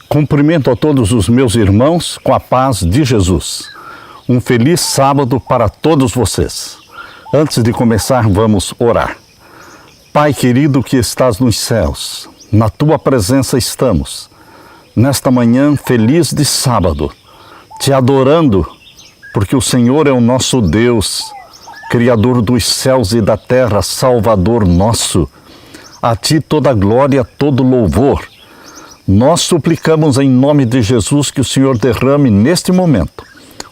Cumprimento a todos os meus irmãos com a paz de Jesus. Um feliz sábado para todos vocês. Antes de começar, vamos orar. Pai querido que estás nos céus, na tua presença estamos. Nesta manhã feliz de sábado, te adorando, porque o Senhor é o nosso Deus, Criador dos céus e da terra, Salvador nosso. A ti toda glória, todo louvor. Nós suplicamos em nome de Jesus que o Senhor derrame neste momento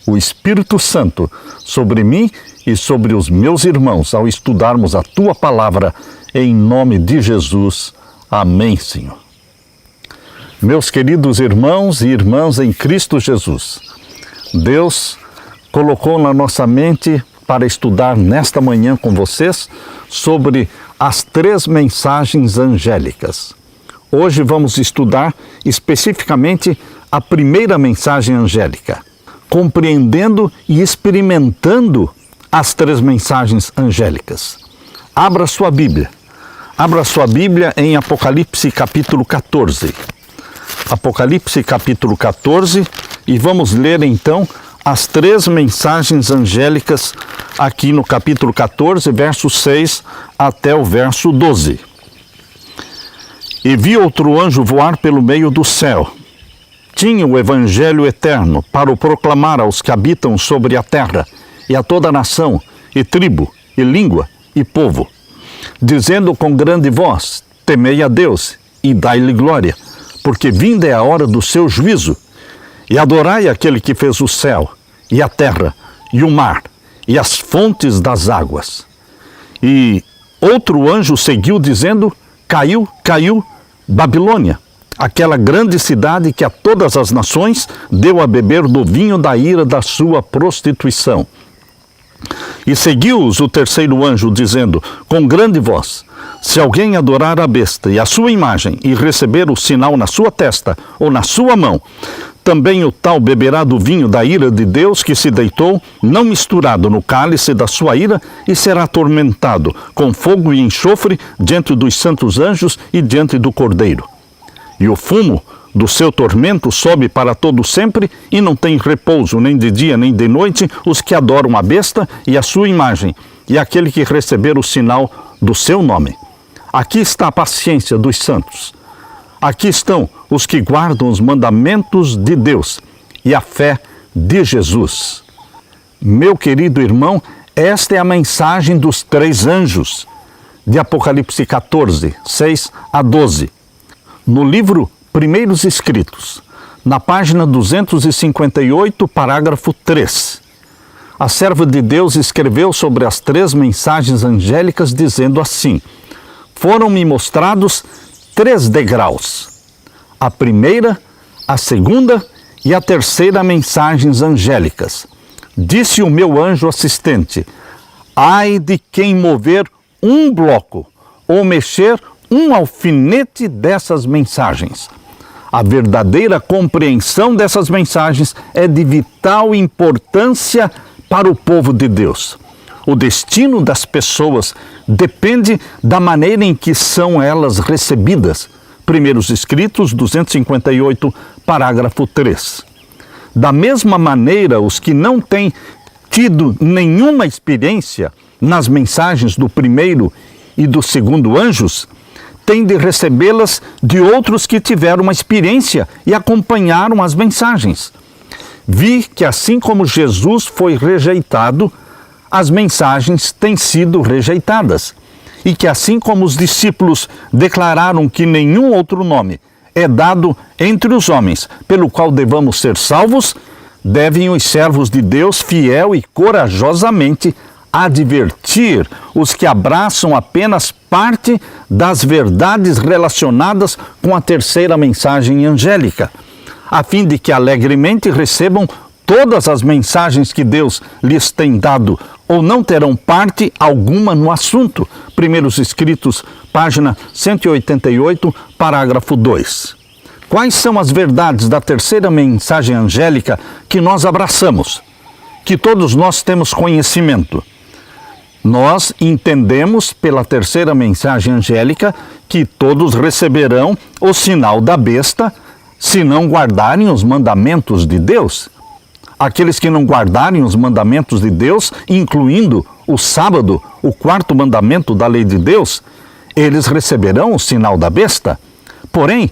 o Espírito Santo sobre mim e sobre os meus irmãos ao estudarmos a tua palavra em nome de Jesus. Amém, Senhor. Meus queridos irmãos e irmãs em Cristo Jesus, Deus colocou na nossa mente para estudar nesta manhã com vocês sobre as 3 mensagens angélicas. Hoje vamos estudar especificamente a primeira mensagem angélica, compreendendo e experimentando as 3 mensagens angélicas. Abra sua Bíblia em Apocalipse capítulo 14. Apocalipse capítulo 14 e vamos ler então as 3 mensagens angélicas aqui no capítulo 14, verso 6 até o verso 12. E vi outro anjo voar pelo meio do céu. Tinha o evangelho eterno para o proclamar aos que habitam sobre a terra, e a toda nação, e tribo, e língua, e povo, dizendo com grande voz: temei a Deus, e dai-lhe glória, porque vinda é a hora do seu juízo, e adorai aquele que fez o céu, e a terra, e o mar, e as fontes das águas. E outro anjo seguiu, dizendo: caiu, Babilônia, aquela grande cidade que a todas as nações deu a beber do vinho da ira da sua prostituição. E seguiu-os o terceiro anjo, dizendo com grande voz: se alguém adorar a besta e a sua imagem e receber o sinal na sua testa ou na sua mão, também o tal beberá do vinho da ira de Deus que se deitou, não misturado no cálice da sua ira, e será atormentado com fogo e enxofre diante dos santos anjos e diante do Cordeiro. E o fumo do seu tormento sobe para todo sempre, e não tem repouso nem de dia nem de noite os que adoram a besta e a sua imagem, e aquele que receber o sinal do seu nome. Aqui está a paciência dos santos. Aqui estão os que guardam os mandamentos de Deus e a fé de Jesus. Meu querido irmão, esta é a mensagem dos 3 anjos de Apocalipse 14, 6 a 12. No livro Primeiros Escritos, na página 258, parágrafo 3, a serva de Deus escreveu sobre as 3 mensagens angélicas, dizendo assim: foram-me mostrados 3 degraus, a primeira, a segunda e a terceira mensagens angélicas. Disse o meu anjo assistente: ai de quem mover um bloco ou mexer um alfinete dessas mensagens. A verdadeira compreensão dessas mensagens é de vital importância para o povo de Deus. O destino das pessoas depende da maneira em que são elas recebidas. Primeiros Escritos 258, parágrafo 3. Da mesma maneira, os que não têm tido nenhuma experiência nas mensagens do primeiro e do segundo anjos, têm de recebê-las de outros que tiveram uma experiência e acompanharam as mensagens. Vi que assim como Jesus foi rejeitado, as mensagens têm sido rejeitadas, e que assim como os discípulos declararam que nenhum outro nome é dado entre os homens pelo qual devamos ser salvos, devem os servos de Deus fiel e corajosamente advertir os que abraçam apenas parte das verdades relacionadas com a terceira mensagem angélica, a fim de que alegremente recebam todas as mensagens que Deus lhes tem dado, ou não terão parte alguma no assunto. Primeiros Escritos, página 188, parágrafo 2. Quais são as verdades da terceira mensagem angélica que nós abraçamos, que todos nós temos conhecimento? Nós entendemos pela terceira mensagem angélica que todos receberão o sinal da besta, se não guardarem os mandamentos de Deus. Aqueles que não guardarem os mandamentos de Deus, incluindo o sábado, o quarto mandamento da lei de Deus, eles receberão o sinal da besta. Porém,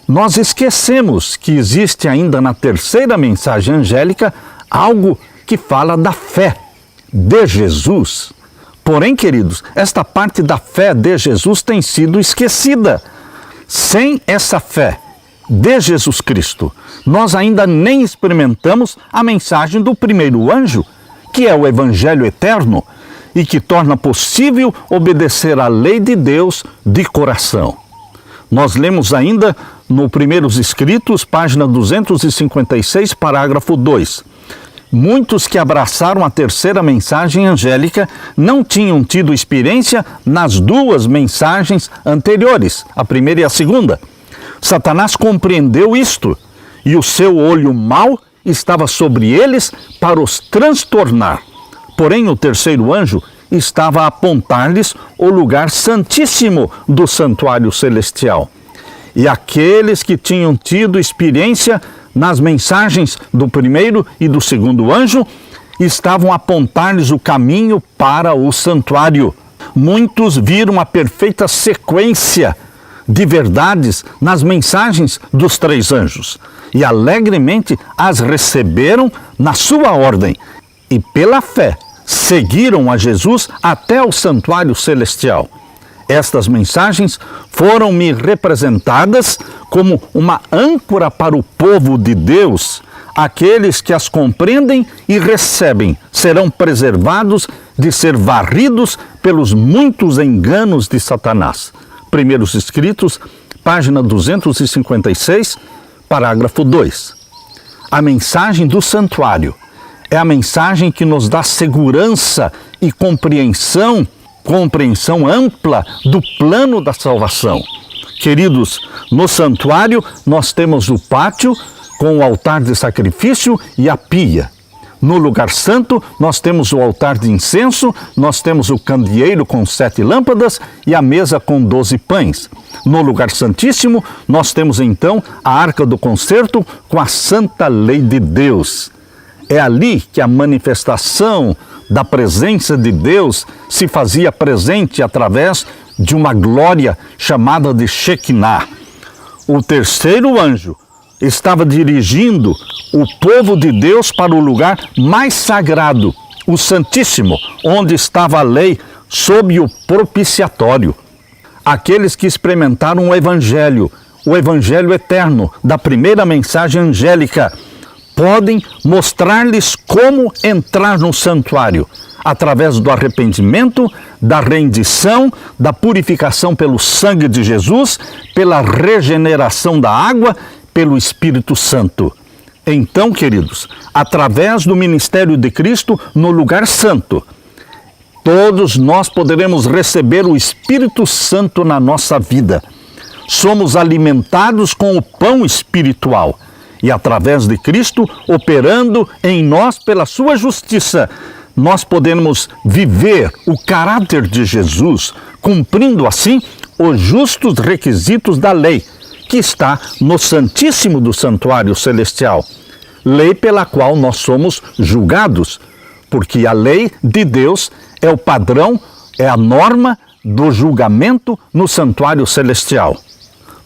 nós esquecemos que existe ainda na terceira mensagem angélica algo que fala da fé de Jesus. Porém, queridos, esta parte da fé de Jesus tem sido esquecida. Sem essa fé de Jesus Cristo, nós ainda nem experimentamos a mensagem do primeiro anjo, que é o Evangelho eterno e que torna possível obedecer à lei de Deus de coração. Nós lemos ainda no Primeiros Escritos, página 256, parágrafo 2. Muitos que abraçaram a terceira mensagem angélica não tinham tido experiência nas duas mensagens anteriores, a primeira e a segunda. Satanás compreendeu isto e o seu olho mau estava sobre eles para os transtornar. Porém, o terceiro anjo estava a apontar-lhes o lugar santíssimo do santuário celestial. E aqueles que tinham tido experiência nas mensagens do primeiro e do segundo anjo estavam a apontar-lhes o caminho para o santuário. Muitos viram a perfeita sequência de verdades nas mensagens dos três anjos e alegremente as receberam na sua ordem e pela fé seguiram a Jesus até o santuário celestial. Estas mensagens foram-me representadas como uma âncora para o povo de Deus. Aqueles que as compreendem e recebem serão preservados de ser varridos pelos muitos enganos de Satanás. Primeiros Escritos, página 256, parágrafo 2. A mensagem do santuário é a mensagem que nos dá segurança e compreensão ampla do plano da salvação. Queridos, no santuário nós temos o pátio com o altar de sacrifício e a pia. No lugar santo, nós temos o altar de incenso, nós temos o candeeiro com 7 lâmpadas e a mesa com 12 pães. No lugar santíssimo, nós temos então a arca do concerto com a santa lei de Deus. É ali que a manifestação da presença de Deus se fazia presente através de uma glória chamada de Shekinah. O terceiro anjo estava dirigindo o povo de Deus para o lugar mais sagrado, o Santíssimo, onde estava a lei sob o propiciatório. Aqueles que experimentaram o Evangelho eterno da primeira mensagem angélica, podem mostrar-lhes como entrar no santuário, através do arrependimento, da rendição, da purificação pelo sangue de Jesus, pela regeneração da água, pelo Espírito Santo. Então, queridos, através do ministério de Cristo no lugar santo, todos nós poderemos receber o Espírito Santo na nossa vida. Somos alimentados com o pão espiritual e, através de Cristo, operando em nós pela sua justiça, nós podemos viver o caráter de Jesus, cumprindo assim os justos requisitos da lei, que está no Santíssimo do Santuário Celestial, lei pela qual nós somos julgados, porque a lei de Deus é o padrão, é a norma do julgamento no Santuário Celestial.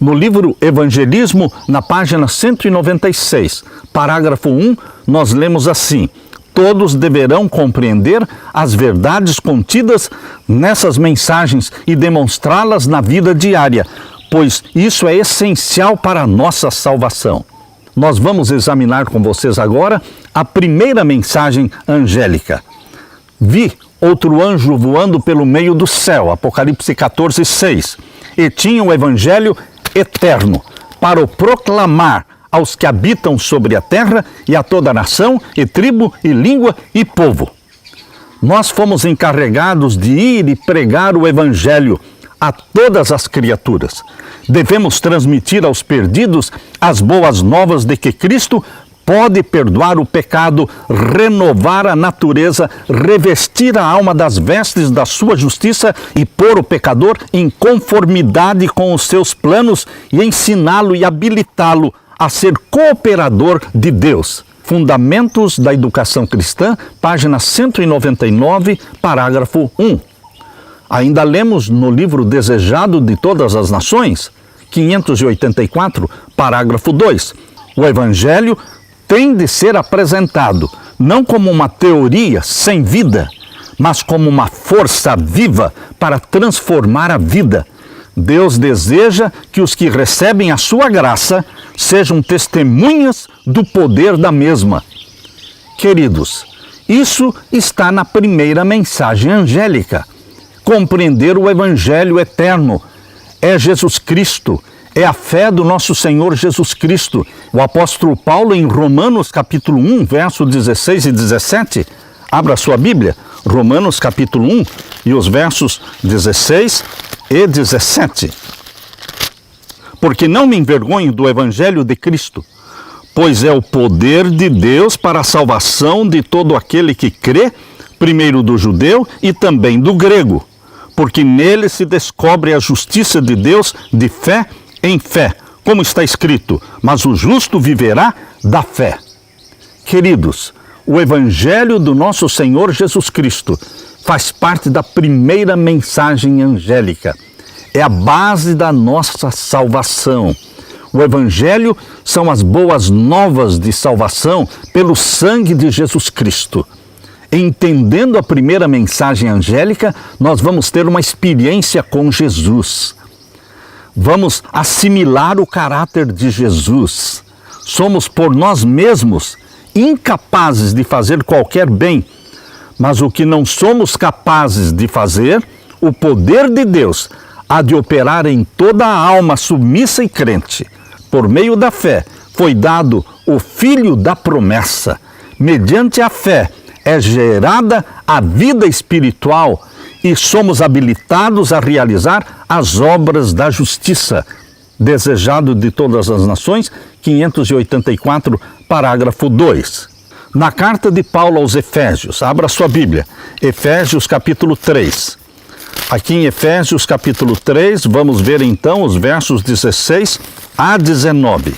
No livro Evangelismo, na página 196, parágrafo 1, nós lemos assim: todos deverão compreender as verdades contidas nessas mensagens e demonstrá-las na vida diária, pois isso é essencial para a nossa salvação. Nós vamos examinar com vocês agora a primeira mensagem angélica. Vi outro anjo voando pelo meio do céu, Apocalipse 14, 6, e tinha o Evangelho eterno para o proclamar aos que habitam sobre a terra e a toda nação, e tribo, e língua, e povo. Nós fomos encarregados de ir e pregar o Evangelho a todas as criaturas. Devemos transmitir aos perdidos as boas novas de que Cristo pode perdoar o pecado, renovar a natureza, revestir a alma das vestes da sua justiça e pôr o pecador em conformidade com os seus planos e ensiná-lo e habilitá-lo a ser cooperador de Deus. Fundamentos da Educação Cristã, página 199, parágrafo 1. Ainda lemos no livro Desejado de Todas as Nações, 584, parágrafo 2. O Evangelho tem de ser apresentado não como uma teoria sem vida, mas como uma força viva para transformar a vida. Deus deseja que os que recebem a sua graça sejam testemunhas do poder da mesma. Queridos, isso está na primeira mensagem angélica. Compreender o Evangelho eterno é Jesus Cristo, é a fé do nosso Senhor Jesus Cristo. O apóstolo Paulo, em Romanos capítulo 1, versos 16 e 17, abra sua Bíblia, Romanos capítulo 1 e os versos 16 e 17. Porque não me envergonho do Evangelho de Cristo, pois é o poder de Deus para a salvação de todo aquele que crê, primeiro do judeu e também do grego, porque nele se descobre a justiça de Deus de fé em fé, como está escrito, mas o justo viverá da fé. Queridos, o Evangelho do nosso Senhor Jesus Cristo faz parte da primeira mensagem angélica. É a base da nossa salvação. O Evangelho são as boas novas de salvação pelo sangue de Jesus Cristo. Entendendo a primeira mensagem angélica, nós vamos ter uma experiência com Jesus. Vamos assimilar o caráter de Jesus. Somos por nós mesmos incapazes de fazer qualquer bem, mas o que não somos capazes de fazer, o poder de Deus há de operar em toda a alma submissa e crente. Por meio da fé foi dado o Filho da promessa. Mediante a fé é gerada a vida espiritual e somos habilitados a realizar as obras da justiça. Desejado de Todas as Nações, 584, parágrafo 2. Na carta de Paulo aos Efésios, abra sua Bíblia, Efésios capítulo 3. Aqui em Efésios capítulo 3, vamos ver então os versos 16 a 19.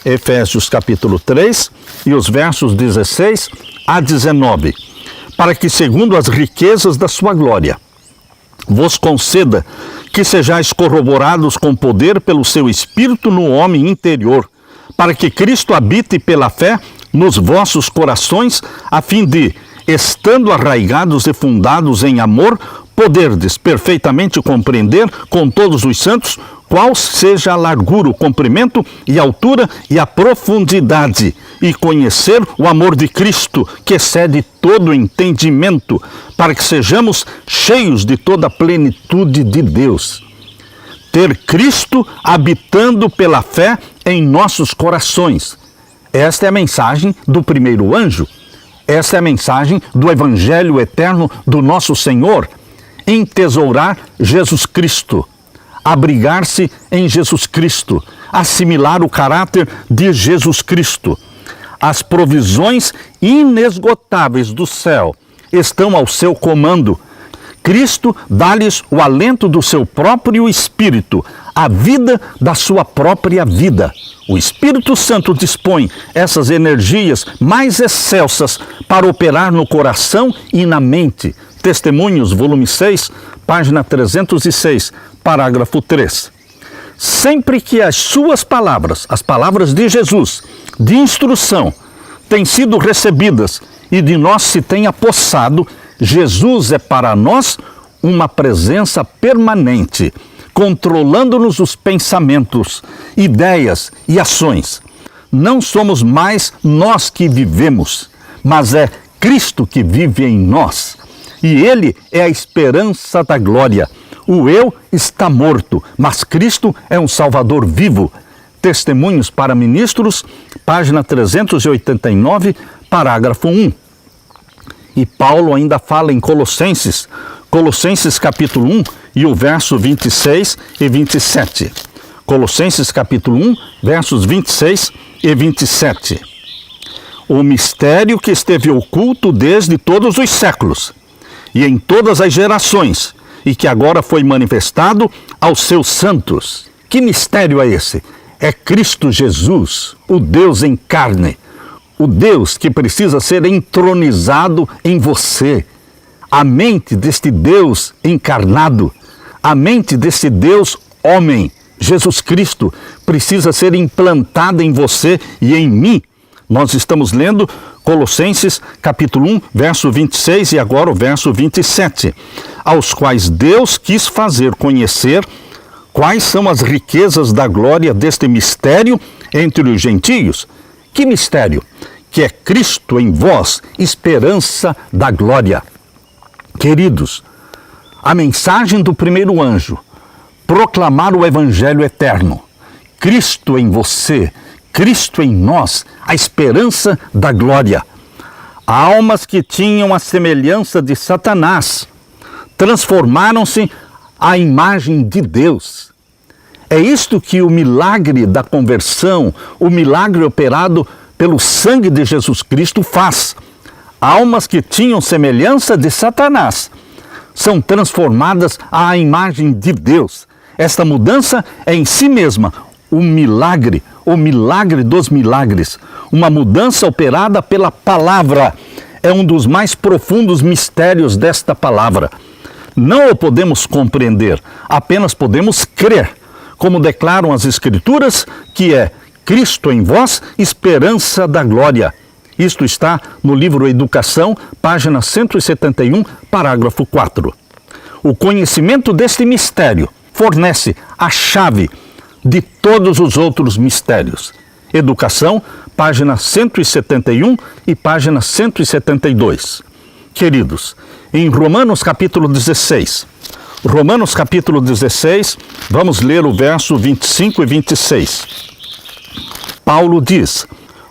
Efésios capítulo 3 e os versos 16 a 19. Para que, segundo as riquezas da sua glória, vos conceda que sejais corroborados com poder pelo seu Espírito no homem interior, para que Cristo habite pela fé nos vossos corações, a fim de, estando arraigados e fundados em amor, poderdes perfeitamente compreender com todos os santos qual seja a largura, o comprimento e a altura e a profundidade, e conhecer o amor de Cristo, que excede todo entendimento, para que sejamos cheios de toda a plenitude de Deus. Ter Cristo habitando pela fé em nossos corações. Esta é a mensagem do primeiro anjo. Esta é a mensagem do Evangelho eterno do nosso Senhor. Entesourar Jesus Cristo, abrigar-se em Jesus Cristo, assimilar o caráter de Jesus Cristo. As provisões inesgotáveis do céu estão ao seu comando. Cristo dá-lhes o alento do seu próprio Espírito, a vida da sua própria vida. O Espírito Santo dispõe essas energias mais excelsas para operar no coração e na mente. Testemunhos, volume 6, página 306, parágrafo 3. Sempre que as suas palavras, as palavras de Jesus, de instrução, têm sido recebidas e de nós se tem apossado, Jesus é para nós uma presença permanente, controlando-nos os pensamentos, ideias e ações. Não somos mais nós que vivemos, mas é Cristo que vive em nós. E Ele é a esperança da glória. O eu está morto, mas Cristo é um Salvador vivo. Testemunhos para Ministros, página 389, parágrafo 1. E Paulo ainda fala em Colossenses capítulo 1 e o verso 26 e 27. Colossenses capítulo 1, versos 26 e 27. O mistério que esteve oculto desde todos os séculos e em todas as gerações, e que agora foi manifestado aos seus santos. Que mistério é esse? é Cristo Jesus, o Deus em carne, o Deus que precisa ser entronizado em você. A mente deste Deus encarnado, a mente desse Deus homem, Jesus Cristo, precisa ser implantada em você e em mim. Nós estamos lendo Colossenses capítulo 1, verso 26 e agora o verso 27, aos quais Deus quis fazer conhecer quais são as riquezas da glória deste mistério entre os gentios. Que mistério? Que é Cristo em vós, esperança da glória. Queridos, a mensagem do primeiro anjo, proclamar o evangelho eterno, Cristo em você, Cristo em nós, a esperança da glória. Almas que tinham a semelhança de Satanás, transformaram-se à imagem de Deus. É isto que o milagre da conversão, o milagre operado pelo sangue de Jesus Cristo faz. Almas que tinham semelhança de Satanás são transformadas à imagem de Deus. Esta mudança é em si mesma o milagre dos milagres. Uma mudança operada pela palavra. É um dos mais profundos mistérios desta palavra. Não o podemos compreender, apenas podemos crer, como declaram as Escrituras, que é Cristo em vós, esperança da glória. Isto está no livro Educação, página 171, parágrafo 4. O conhecimento deste mistério fornece a chave de todos os outros mistérios. Educação, página 171 e página 172. Queridos, em Romanos capítulo 16, vamos ler o verso 25 e 26. Paulo diz: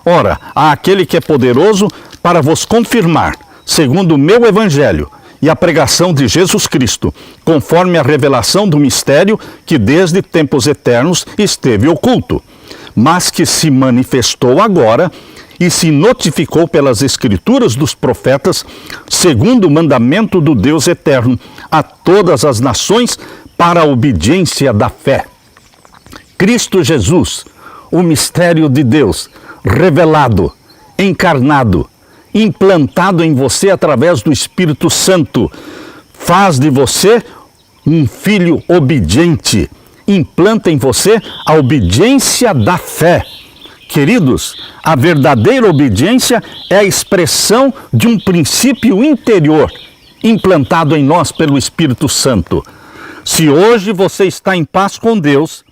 ora, há aquele que é poderoso para vos confirmar, segundo o meu evangelho e a pregação de Jesus Cristo, conforme a revelação do mistério que desde tempos eternos esteve oculto, mas que se manifestou agora e se notificou pelas Escrituras dos profetas, segundo o mandamento do Deus eterno, a todas as nações para a obediência da fé. Cristo Jesus, o mistério de Deus, revelado, encarnado, implantado em você através do Espírito Santo, faz de você um filho obediente, implanta em você a obediência da fé. Queridos, a verdadeira obediência é a expressão de um princípio interior, implantado em nós pelo Espírito Santo. Se hoje você está em paz com Deus,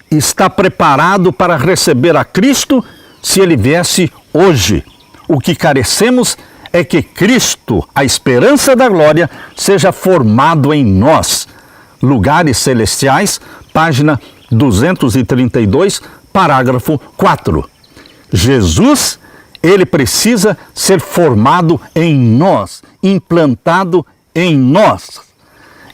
está preparado para receber a Cristo se Ele viesse hoje. O que carecemos é que Cristo, a esperança da glória, seja formado em nós. Lugares Celestiais, página 232, parágrafo 4. Jesus, Ele precisa ser formado em nós, implantado em nós.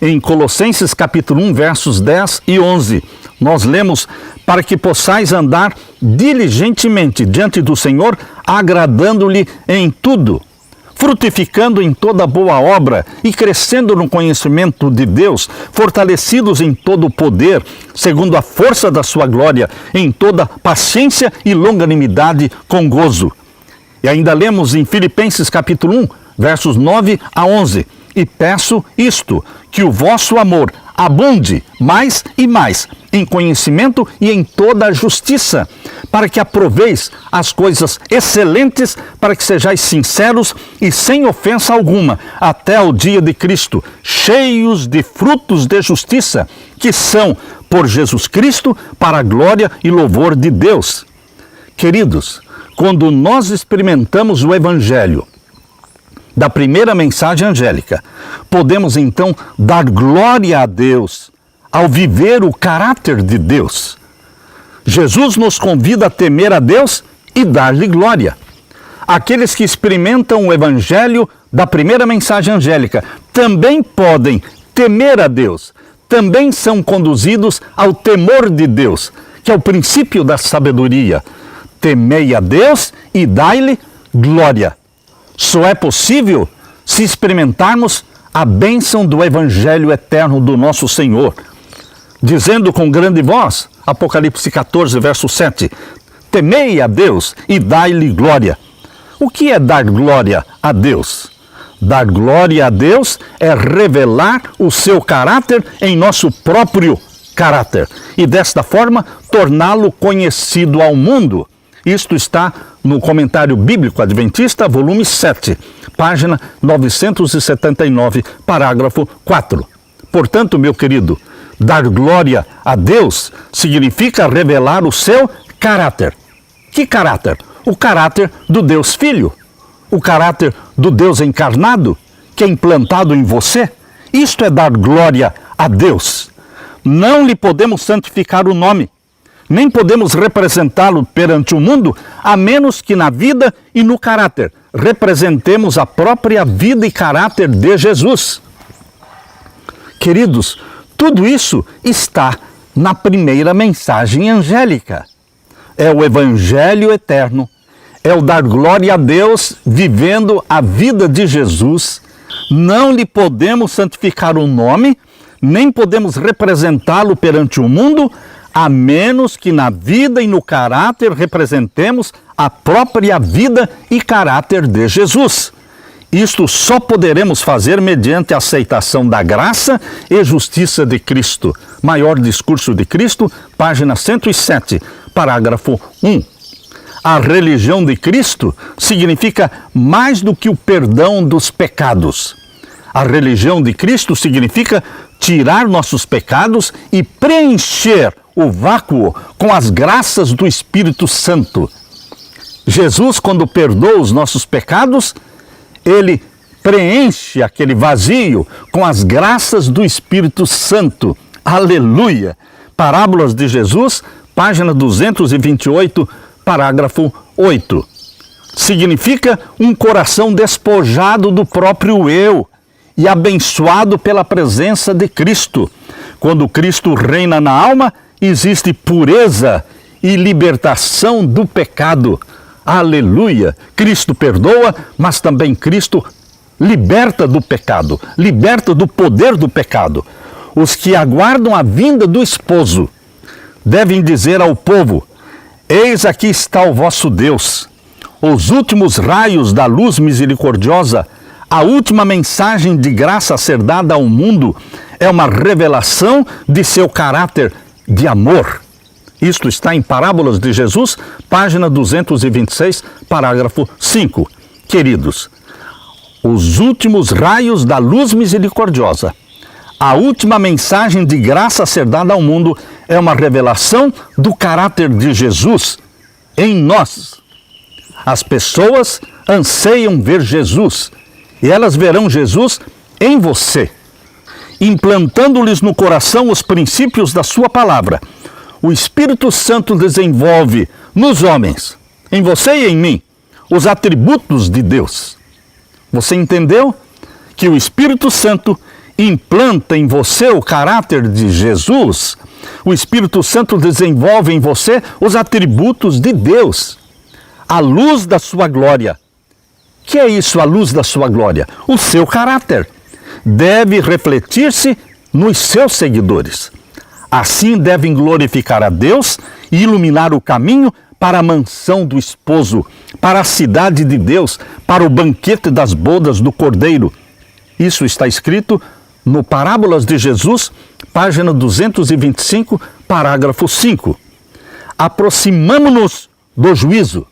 Em Colossenses capítulo 1, versos 10 e 11, nós lemos: para que possais andar diligentemente diante do Senhor, agradando-lhe em tudo, frutificando em toda boa obra e crescendo no conhecimento de Deus, fortalecidos em todo o poder, segundo a força da sua glória, em toda paciência e longanimidade com gozo. E ainda lemos em Filipenses capítulo 1, versos 9 a 11, e peço isto, que o vosso amor abunde mais e mais em conhecimento e em toda a justiça, para que aproveis as coisas excelentes, para que sejais sinceros e sem ofensa alguma, até o dia de Cristo, cheios de frutos de justiça, que são, por Jesus Cristo, para a glória e louvor de Deus. Queridos, quando nós experimentamos o Evangelho da primeira mensagem angélica, podemos então dar glória a Deus ao viver o caráter de Deus. Jesus nos convida a temer a Deus e dar-lhe glória. Aqueles que experimentam o Evangelho da primeira mensagem angélica também podem temer a Deus, também são conduzidos ao temor de Deus, que é o princípio da sabedoria. Temei a Deus e dai-lhe glória. Só é possível se experimentarmos a bênção do Evangelho eterno do nosso Senhor, dizendo com grande voz: Apocalipse 14, verso 7. Temei a Deus e dai-lhe glória. O que é dar glória a Deus? Dar glória a Deus é revelar o seu caráter em nosso próprio caráter e desta forma torná-lo conhecido ao mundo. Isto está no Comentário Bíblico Adventista, volume 7, página 979, parágrafo 4. Portanto, meu querido, dar glória a Deus significa revelar o seu caráter. Que caráter? O caráter do Deus Filho. O caráter do Deus encarnado, que é implantado em você. Isto é dar glória a Deus. Não lhe podemos santificar o nome, nem podemos representá-lo perante o mundo, a menos que na vida e no caráter representemos a própria vida e caráter de Jesus. Queridos, tudo isso está na primeira mensagem angélica. É o Evangelho eterno, é o dar glória a Deus vivendo a vida de Jesus. Não lhe podemos santificar o nome, nem podemos representá-lo perante o mundo, a menos que na vida e no caráter representemos a própria vida e caráter de Jesus. Isto só poderemos fazer mediante a aceitação da graça e justiça de Cristo. Maior Discurso de Cristo, página 107, parágrafo 1. A religião de Cristo significa mais do que o perdão dos pecados. A religião de Cristo significa tirar nossos pecados e preencher o vácuo com as graças do Espírito Santo. Jesus, quando perdoa os nossos pecados, ele preenche aquele vazio com as graças do Espírito Santo. Aleluia! Parábolas de Jesus, página 228, parágrafo 8. Significa um coração despojado do próprio eu e abençoado pela presença de Cristo. Quando Cristo reina na alma, existe pureza e libertação do pecado. Aleluia! Cristo perdoa, mas também Cristo liberta do pecado, liberta do poder do pecado. Os que aguardam a vinda do esposo devem dizer ao povo: eis aqui está o vosso Deus. Os últimos raios da luz misericordiosa, a última mensagem de graça a ser dada ao mundo, é uma revelação de seu caráter de amor. Isto está em Parábolas de Jesus, página 226, parágrafo 5. Queridos, os últimos raios da luz misericordiosa, a última mensagem de graça a ser dada ao mundo, é uma revelação do caráter de Jesus em nós. As pessoas anseiam ver Jesus e elas verão Jesus em você, implantando-lhes no coração os princípios da sua palavra. O Espírito Santo desenvolve nos homens, em você e em mim, os atributos de Deus. Você entendeu? Que o Espírito Santo implanta em você o caráter de Jesus. O Espírito Santo desenvolve em você os atributos de Deus. A luz da sua glória. Que é isso, a luz da sua glória? O seu caráter deve refletir-se nos seus seguidores. Assim devem glorificar a Deus e iluminar o caminho para a mansão do esposo, para a cidade de Deus, para o banquete das bodas do Cordeiro. Isso está escrito no Parábolas de Jesus, página 225, parágrafo 5. Aproximamo-nos do juízo.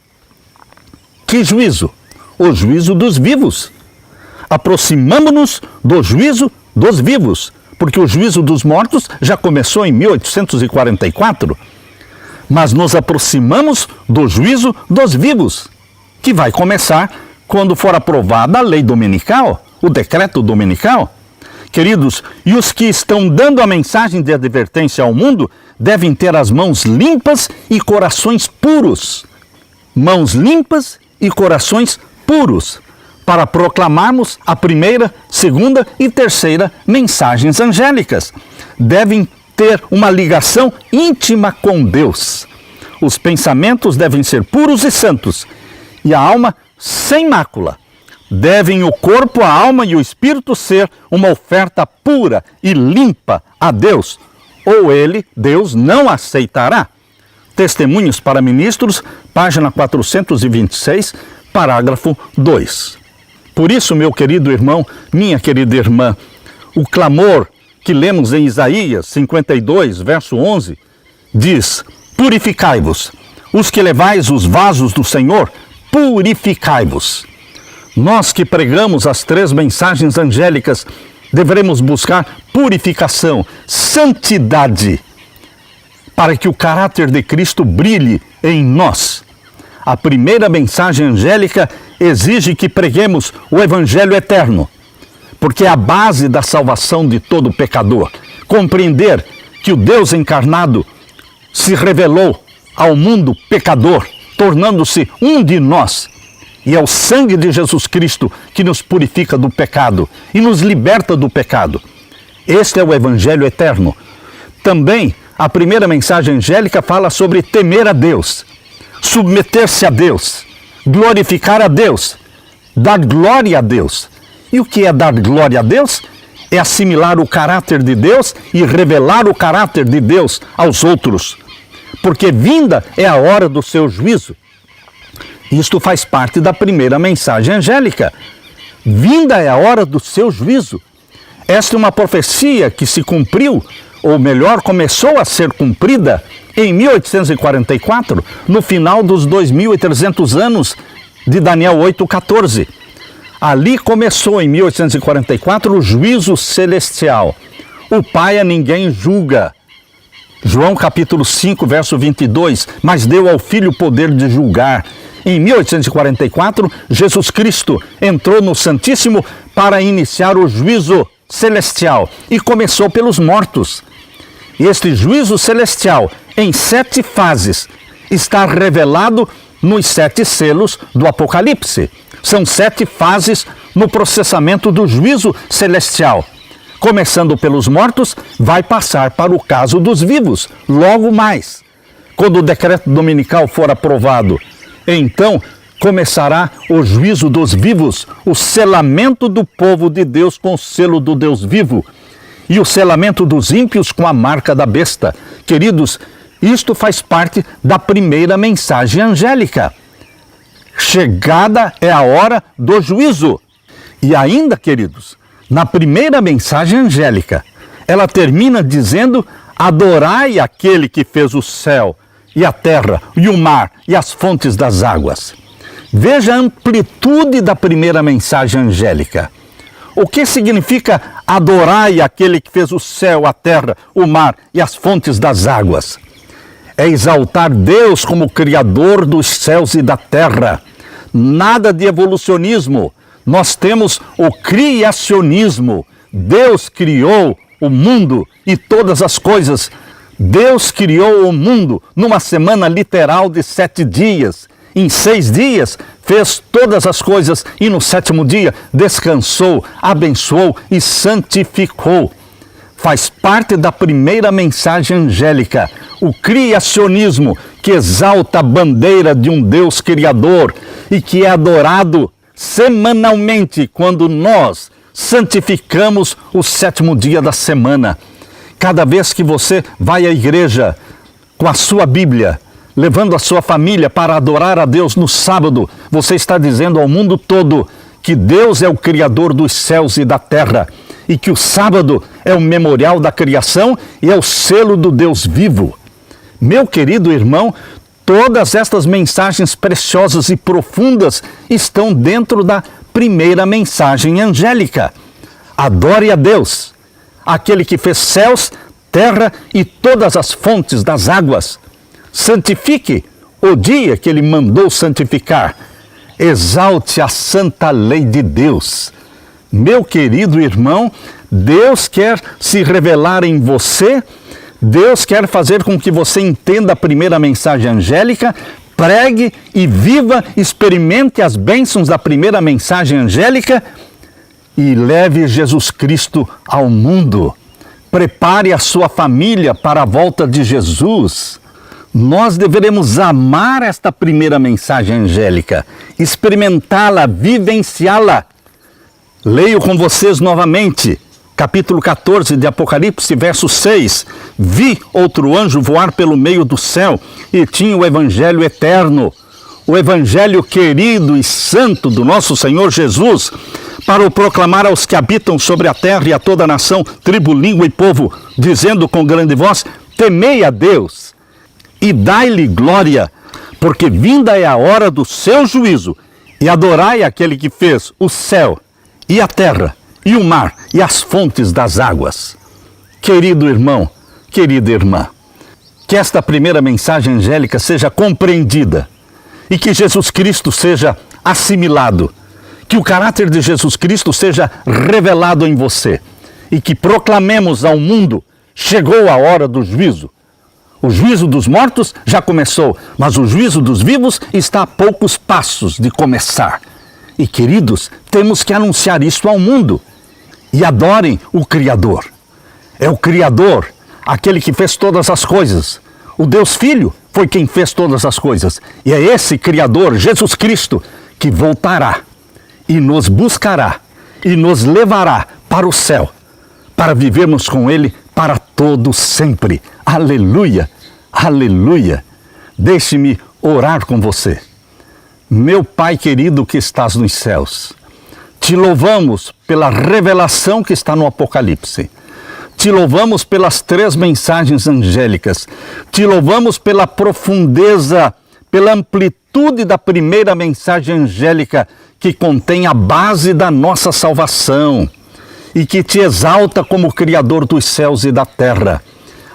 Que juízo? O juízo dos vivos. Aproximamo-nos do juízo dos vivos, porque o juízo dos mortos já começou em 1844. Mas nos aproximamos do juízo dos vivos, que vai começar quando for aprovada a lei dominical, o decreto dominical. Queridos, e os que estão dando a mensagem de advertência ao mundo devem ter as mãos limpas e corações puros. Mãos limpas e corações puros, para proclamarmos a primeira, segunda e terceira mensagens angélicas. Devem ter uma ligação íntima com Deus. Os pensamentos devem ser puros e santos, e a alma sem mácula. Devem o corpo, a alma e o espírito ser uma oferta pura e limpa a Deus, ou ele, Deus, não aceitará. Testemunhos para Ministros, página 426, parágrafo 2. Por isso, meu querido irmão, minha querida irmã, o clamor que lemos em Isaías 52, verso 11, diz: purificai-vos, os que levais os vasos do Senhor, purificai-vos. Nós que pregamos as 3 mensagens angélicas, deveremos buscar purificação, santidade, para que o caráter de Cristo brilhe em nós. A primeira mensagem angélica exige que preguemos o Evangelho eterno, porque é a base da salvação de todo pecador. Compreender que o Deus encarnado se revelou ao mundo pecador, tornando-se um de nós. E é o sangue de Jesus Cristo que nos purifica do pecado e nos liberta do pecado. Este é o Evangelho eterno. Também a primeira mensagem angélica fala sobre temer a Deus, submeter-se a Deus, glorificar a Deus, dar glória a Deus. E o que é dar glória a Deus? É assimilar o caráter de Deus e revelar o caráter de Deus aos outros. Porque vinda é a hora do seu juízo. Isto faz parte da primeira mensagem angélica. Vinda é a hora do seu juízo. Esta é uma profecia que se cumpriu, ou melhor, começou a ser cumprida em 1844, no final dos 2.300 anos de Daniel 8,14. Ali começou, em 1844, o juízo celestial. O Pai a ninguém julga. João capítulo 5, verso 22, mas deu ao Filho o poder de julgar. Em 1844, Jesus Cristo entrou no Santíssimo para iniciar o juízo celestial e começou pelos mortos. Este juízo celestial, em 7 fases, está revelado nos 7 selos do Apocalipse. São 7 fases no processamento do juízo celestial. Começando pelos mortos, vai passar para o caso dos vivos, logo mais. Quando o decreto dominical for aprovado, então começará o juízo dos vivos, o selamento do povo de Deus com o selo do Deus vivo e o selamento dos ímpios com a marca da besta. Queridos, isto faz parte da primeira mensagem angélica. Chegada é a hora do juízo. E ainda, queridos, na primeira mensagem angélica, ela termina dizendo: adorai aquele que fez o céu e a terra e o mar e as fontes das águas. Veja a amplitude da primeira mensagem angélica. O que significa adorai aquele que fez o céu, a terra, o mar e as fontes das águas? É exaltar Deus como Criador dos céus e da terra. Nada de evolucionismo. Nós temos o criacionismo. Deus criou o mundo e todas as coisas. Deus criou o mundo numa semana literal de 7 dias. Em 6 dias fez todas as coisas e no 7º dia descansou, abençoou e santificou. Faz parte da primeira mensagem angélica, o criacionismo, que exalta a bandeira de um Deus criador e que é adorado semanalmente quando nós santificamos o 7º dia da semana. Cada vez que você vai à igreja com a sua Bíblia, levando a sua família para adorar a Deus no sábado, você está dizendo ao mundo todo que Deus é o Criador dos céus e da terra e que o sábado é o memorial da criação e é o selo do Deus vivo. Meu querido irmão, todas estas mensagens preciosas e profundas estão dentro da primeira mensagem angélica. Adore a Deus, aquele que fez céus, terra e todas as fontes das águas. Santifique o dia que Ele mandou santificar. Exalte a santa lei de Deus. Meu querido irmão, Deus quer se revelar em você. Deus quer fazer com que você entenda a primeira mensagem angélica, pregue e viva, experimente as bênçãos da primeira mensagem angélica e leve Jesus Cristo ao mundo. Prepare a sua família para a volta de Jesus. Nós deveremos amar esta primeira mensagem angélica, experimentá-la, vivenciá-la. Leio com vocês novamente capítulo 14 de Apocalipse, verso 6. Vi outro anjo voar pelo meio do céu e tinha o evangelho eterno, o evangelho querido e santo do nosso Senhor Jesus, para o proclamar aos que habitam sobre a terra e a toda nação, tribo, língua e povo, dizendo com grande voz: temei a Deus e dai-lhe glória, porque vinda é a hora do seu juízo, e adorai aquele que fez o céu e a terra e o mar e as fontes das águas. Querido irmão, querida irmã, que esta primeira mensagem angélica seja compreendida e que Jesus Cristo seja assimilado, que o caráter de Jesus Cristo seja revelado em você e que proclamemos ao mundo: chegou a hora do juízo. O juízo dos mortos já começou, mas o juízo dos vivos está a poucos passos de começar. E, queridos, temos que anunciar isso ao mundo. E adorem o Criador. É o Criador, aquele que fez todas as coisas. O Deus Filho foi quem fez todas as coisas. E é esse Criador, Jesus Cristo, que voltará e nos buscará e nos levará para o céu, para vivermos com Ele para todo sempre. Aleluia, aleluia. Deixe-me orar com você. Meu Pai querido que estás nos céus, te louvamos pela revelação que está no Apocalipse. Te louvamos pelas 3 mensagens angélicas. Te louvamos pela profundeza, pela amplitude da primeira mensagem angélica, que contém a base da nossa salvação e que te exalta como Criador dos céus e da terra.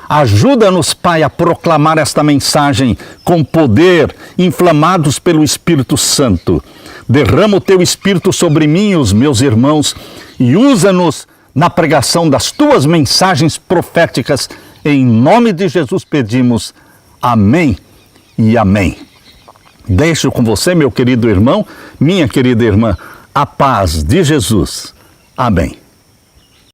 Ajuda-nos, Pai, a proclamar esta mensagem com poder, inflamados pelo Espírito Santo. Derrama o teu Espírito sobre mim e os meus irmãos e usa-nos na pregação das tuas mensagens proféticas. Em nome de Jesus pedimos. Amém e amém. Deixo com você, meu querido irmão, minha querida irmã, a paz de Jesus. Amém.